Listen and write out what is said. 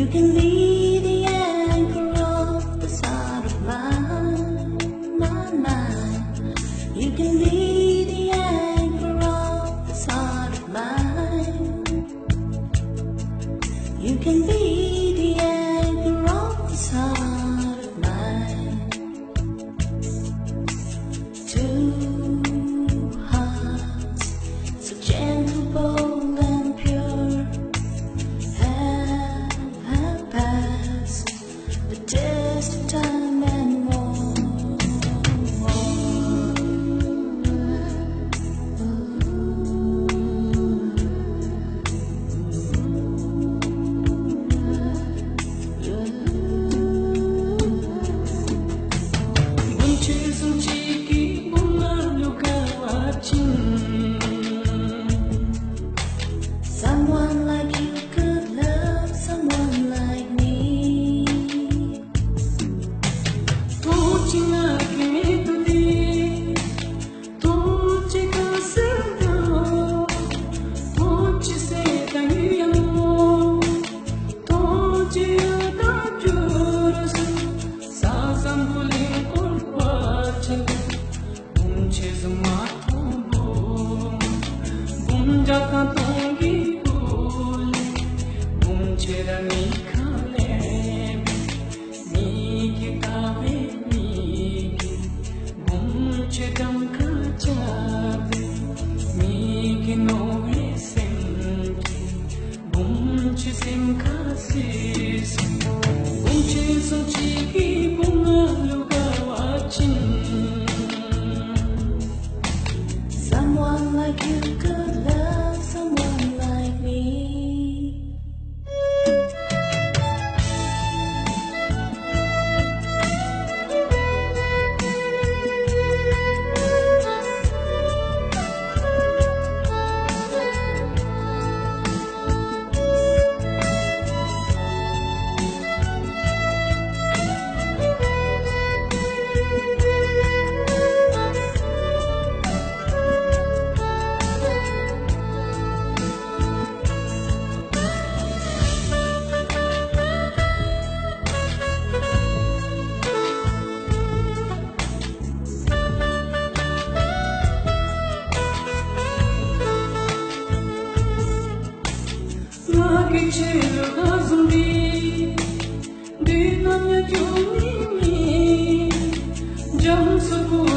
You can be the anchor of this heart of mine, my mind. You can be the anchor of this heart of mine. You can be the anchor of this heart of mine. Two hearts, so gentle, bold and pure, have passed the test of time and more. Someone like you could love someone like me. Someone like you could love someone like me. JAMTSHO